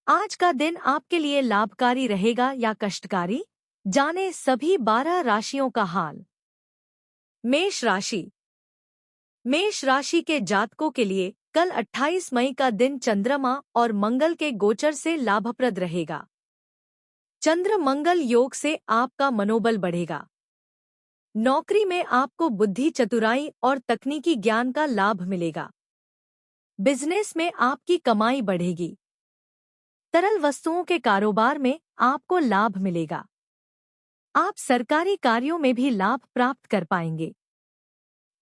आज का दिन आपके लिए लाभकारी रहेगा या कष्टकारी? जाने सभी 12 राशियों का हाल। मेष राशि। मेष राशि के जातकों के लिए कल 28 मई का दिन चंद्रमा और मंगल के गोचर से लाभप्रद रहेगा। चंद्र मंगल योग से आपका मनोबल बढ़ेगा। नौकरी में आपको बुद्धि, चतुराई और तकनीकी ज्ञान का लाभ मिलेगा। बिजनेस में आपकी कमाई बढ़ेगी। तरल वस्तुओं के कारोबार में आपको लाभ मिलेगा। आप सरकारी कार्यों में भी लाभ प्राप्त कर पाएंगे।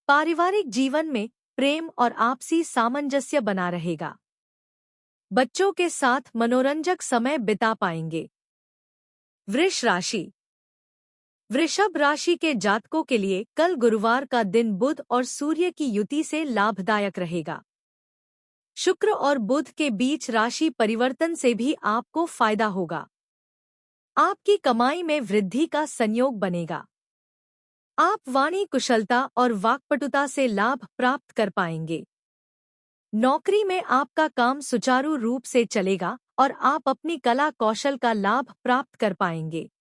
पारिवारिक जीवन में प्रेम और आपसी सामंजस्य बना रहेगा। बच्चों के साथ मनोरंजक समय बिता पाएंगे। वृष राशि। वृषभ राशि के जातकों के लिए कल गुरुवार का दिन बुध और सूर्य की युति से लाभदायक रहेगा। शुक्र और बुध के बीच राशि परिवर्तन से भी आपको फायदा होगा। आपकी कमाई में वृद्धि का संयोग बनेगा। आप वाणी कुशलता और वाक्पटुता से लाभ प्राप्त कर पाएंगे। नौकरी में आपका काम सुचारू रूप से चलेगा और आप अपनी कला कौशल का लाभ प्राप्त कर पाएंगे।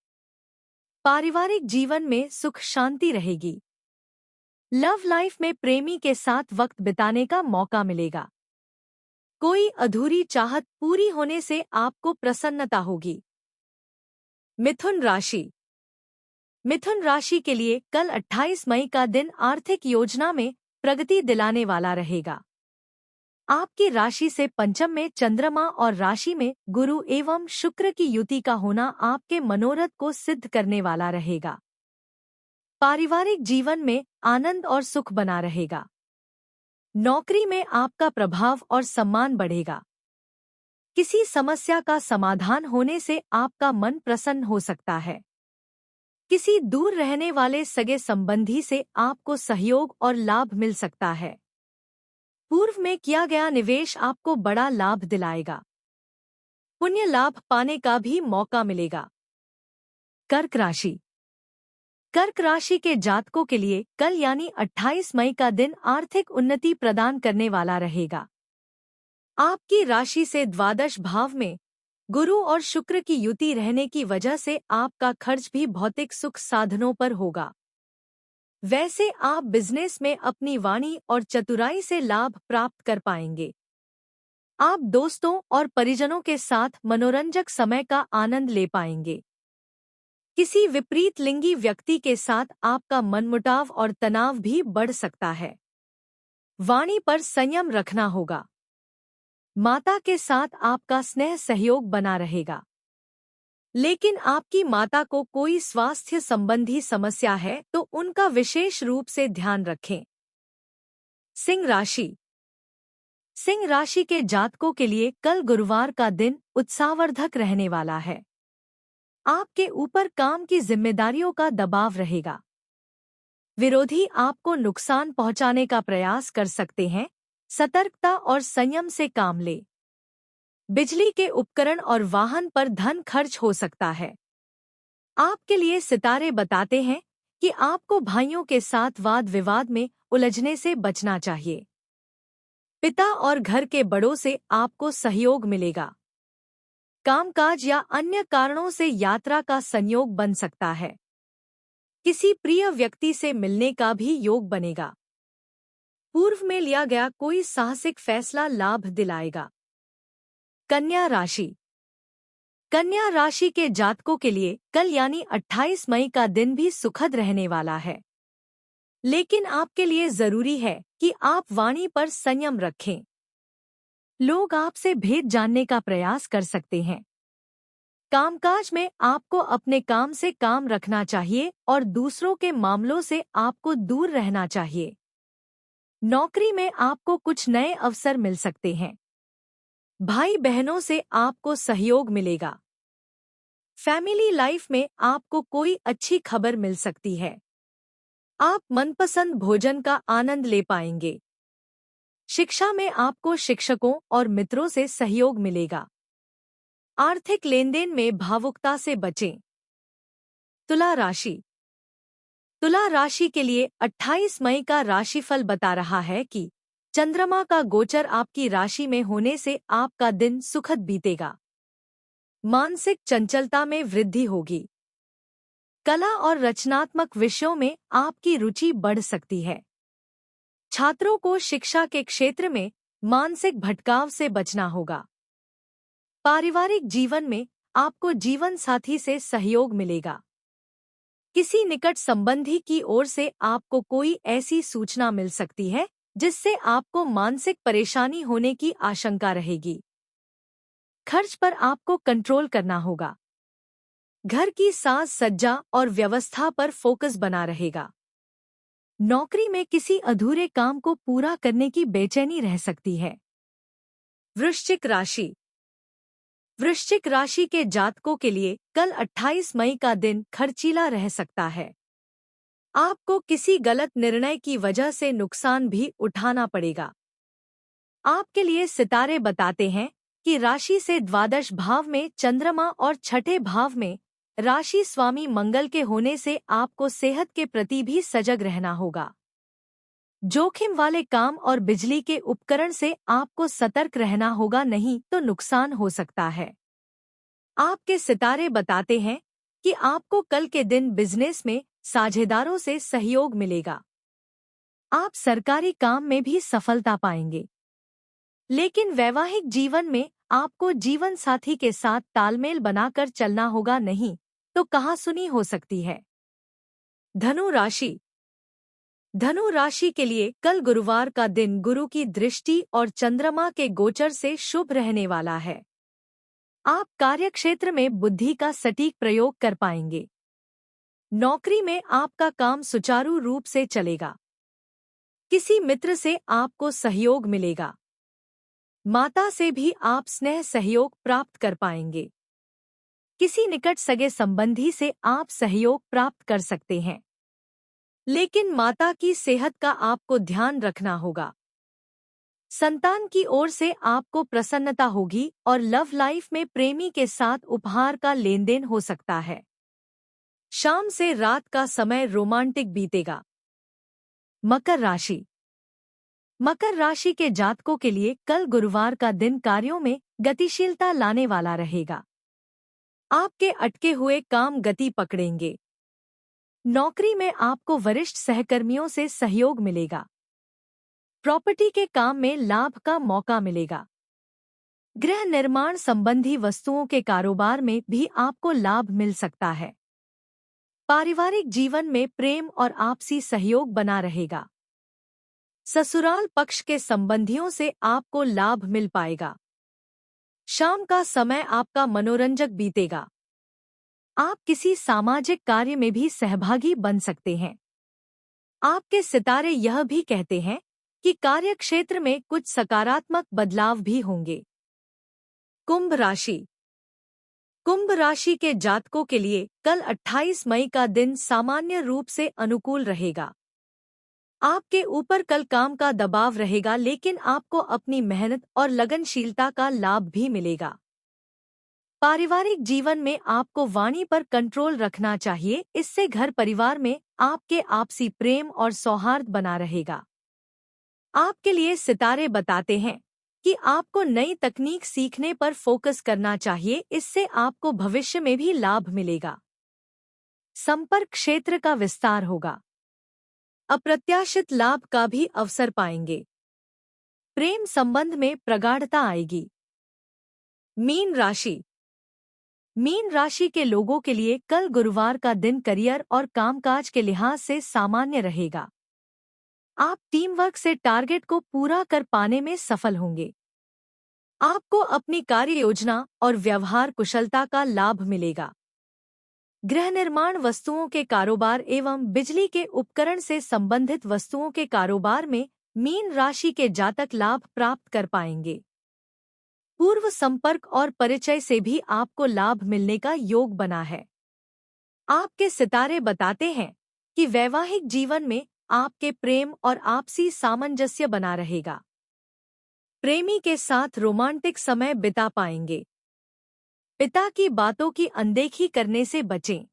पारिवारिक जीवन में सुख शांति रहेगी। लव लाइफ में प्रेमी के साथ वक्त बिताने का मौका मिलेगा। कोई अधूरी चाहत पूरी होने से आपको प्रसन्नता होगी। मिथुन राशि। मिथुन राशि के लिए कल 28 मई का दिन आर्थिक योजना में प्रगति दिलाने वाला रहेगा। आपकी राशि से पंचम में चंद्रमा और राशि में गुरु एवं शुक्र की युति का होना आपके मनोरथ को सिद्ध करने वाला रहेगा। पारिवारिक जीवन में आनंद और सुख बना रहेगा। नौकरी में आपका प्रभाव और सम्मान बढ़ेगा। किसी समस्या का समाधान होने से आपका मन प्रसन्न हो सकता है। किसी दूर रहने वाले सगे संबंधी से आपको सहयोग और लाभ मिल सकता है। पूर्व में किया गया निवेश आपको बड़ा लाभ दिलाएगा। पुण्य लाभ पाने का भी मौका मिलेगा। कर्क राशि। कर्क राशि के जातकों के लिए कल यानी 28 मई का दिन आर्थिक उन्नति प्रदान करने वाला रहेगा। आपकी राशि से द्वादश भाव में गुरु और शुक्र की युति रहने की वजह से आपका खर्च भी भौतिक सुख साधनों पर होगा। वैसे आप बिजनेस में अपनी वाणी और चतुराई से लाभ प्राप्त कर पाएंगे। आप दोस्तों और परिजनों के साथ मनोरंजक समय का आनंद ले पाएंगे। किसी विपरीत लिंगी व्यक्ति के साथ आपका मनमुटाव और तनाव भी बढ़ सकता है। वाणी पर संयम रखना होगा। माता के साथ आपका स्नेह सहयोग बना रहेगा। लेकिन आपकी माता को कोई स्वास्थ्य संबंधी समस्या है तो उनका विशेष रूप से ध्यान रखें। सिंह राशि। सिंह राशि के जातकों के लिए कल गुरुवार का दिन उत्साहवर्धक रहने वाला है। आपके ऊपर काम की जिम्मेदारियों का दबाव रहेगा। विरोधी आपको नुकसान पहुंचाने का प्रयास कर सकते हैं। सतर्कता और संयम से काम ले। बिजली के उपकरण और वाहन पर धन खर्च हो सकता है। आपके लिए सितारे बताते हैं कि आपको भाइयों के साथ वाद विवाद में उलझने से बचना चाहिए। पिता और घर के बड़ों से आपको सहयोग मिलेगा। कामकाज या अन्य कारणों से यात्रा का संयोग बन सकता है। किसी प्रिय व्यक्ति से मिलने का भी योग बनेगा। पूर्व में लिया गया कोई साहसिक फैसला लाभ दिलाएगा। कन्या राशि। कन्या राशि के जातकों के लिए कल यानी 28 मई का दिन भी सुखद रहने वाला है। लेकिन आपके लिए जरूरी है कि आप वाणी पर संयम रखें। लोग आपसे भेद जानने का प्रयास कर सकते हैं। कामकाज में आपको अपने काम से काम रखना चाहिए और दूसरों के मामलों से आपको दूर रहना चाहिए। नौकरी में आपको कुछ नए अवसर मिल सकते हैं। भाई बहनों से आपको सहयोग मिलेगा। फैमिली लाइफ में आपको कोई अच्छी खबर मिल सकती है। आप मनपसंद भोजन का आनंद ले पाएंगे। शिक्षा में आपको शिक्षकों और मित्रों से सहयोग मिलेगा। आर्थिक लेनदेन में भावुकता से बचें। तुला राशि। तुला राशि के लिए 28 मई का राशिफल बता रहा है कि चंद्रमा का गोचर आपकी राशि में होने से आपका दिन सुखद बीतेगा। मानसिक चंचलता में वृद्धि होगी। कला और रचनात्मक विषयों में आपकी रुचि बढ़ सकती है। छात्रों को शिक्षा के क्षेत्र में मानसिक भटकाव से बचना होगा। पारिवारिक जीवन में आपको जीवन साथी से सहयोग मिलेगा। किसी निकट संबंधी की ओर से आपको कोई ऐसी सूचना मिल सकती है जिससे आपको मानसिक परेशानी होने की आशंका रहेगी। खर्च पर आपको कंट्रोल करना होगा। घर की साज सज्जा और व्यवस्था पर फोकस बना रहेगा। नौकरी में किसी अधूरे काम को पूरा करने की बेचैनी रह सकती है। वृश्चिक राशि। वृश्चिक राशि के जातकों के लिए कल 28 मई का दिन खर्चीला रह सकता है। आपको किसी गलत निर्णय की वजह से नुकसान भी उठाना पड़ेगा। आपके लिए सितारे बताते हैं कि राशि से द्वादश भाव में चंद्रमा और छठे भाव में राशि स्वामी मंगल के होने से आपको सेहत के प्रति भी सजग रहना होगा। जोखिम वाले काम और बिजली के उपकरण से आपको सतर्क रहना होगा, नहीं तो नुकसान हो सकता है। आपके सितारे बताते हैं कि आपको कल के दिन बिजनेस में साझेदारों से सहयोग मिलेगा। आप सरकारी काम में भी सफलता पाएंगे। लेकिन वैवाहिक जीवन में आपको जीवन साथी के साथ तालमेल बनाकर चलना होगा, नहीं तो कहासुनी हो सकती है। धनु राशि। धनु राशि के लिए कल गुरुवार का दिन गुरु की दृष्टि और चंद्रमा के गोचर से शुभ रहने वाला है। आप कार्यक्षेत्र में बुद्धि का सटीक प्रयोग कर पाएंगे। नौकरी में आपका काम सुचारू रूप से चलेगा। किसी मित्र से आपको सहयोग मिलेगा। माता से भी आप स्नेह सहयोग प्राप्त कर पाएंगे। किसी निकट सगे संबंधी से आप सहयोग प्राप्त कर सकते हैं, लेकिन माता की सेहत का आपको ध्यान रखना होगा। संतान की ओर से आपको प्रसन्नता होगी और लव लाइफ में प्रेमी के साथ उपहार का लेनदेन हो सकता है। शाम से रात का समय रोमांटिक बीतेगा। मकर राशि। मकर राशि के जातकों के लिए कल गुरुवार का दिन कार्यों में गतिशीलता लाने वाला रहेगा। आपके अटके हुए काम गति पकड़ेंगे। नौकरी में आपको वरिष्ठ सहकर्मियों से सहयोग मिलेगा। प्रॉपर्टी के काम में लाभ का मौका मिलेगा। गृह निर्माण संबंधी वस्तुओं के कारोबार में भी आपको लाभ मिल सकता है। पारिवारिक जीवन में प्रेम और आपसी सहयोग बना रहेगा। ससुराल पक्ष के संबंधियों से आपको लाभ मिल पाएगा। शाम का समय आपका मनोरंजक बीतेगा। आप किसी सामाजिक कार्य में भी सहभागी बन सकते हैं। आपके सितारे यह भी कहते हैं कि कार्यक्षेत्र में कुछ सकारात्मक बदलाव भी होंगे। कुंभ राशि। कुंभ राशि के जातकों के लिए कल 28 मई का दिन सामान्य रूप से अनुकूल रहेगा। आपके ऊपर कल काम का दबाव रहेगा, लेकिन आपको अपनी मेहनत और लगनशीलता का लाभ भी मिलेगा। पारिवारिक जीवन में आपको वाणी पर कंट्रोल रखना चाहिए, इससे घर परिवार में आपके आपसी प्रेम और सौहार्द बना रहेगा। आपके लिए सितारे बताते हैं कि आपको नई तकनीक सीखने पर फोकस करना चाहिए, इससे आपको भविष्य में भी लाभ मिलेगा। संपर्क क्षेत्र का विस्तार होगा। अप्रत्याशित लाभ का भी अवसर पाएंगे। प्रेम संबंध में प्रगाढ़ता आएगी। मीन राशि। मीन राशि के लोगों के लिए कल गुरुवार का दिन करियर और कामकाज के लिहाज से सामान्य रहेगा। आप टीम वर्क से टारगेट को पूरा कर पाने में सफल होंगे। आपको अपनी कार्य योजना और व्यवहार कुशलता का लाभ मिलेगा। गृह निर्माण वस्तुओं के कारोबार एवं बिजली के उपकरण से संबंधित वस्तुओं के कारोबार में मीन राशि के जातक लाभ प्राप्त कर पाएंगे। पूर्व संपर्क और परिचय से भी आपको लाभ मिलने का योग बना है। आपके सितारे बताते हैं कि वैवाहिक जीवन में आपके प्रेम और आपसी सामंजस्य बना रहेगा। प्रेमी के साथ रोमांटिक समय बिता पाएंगे। पिता की बातों की अनदेखी करने से बचें।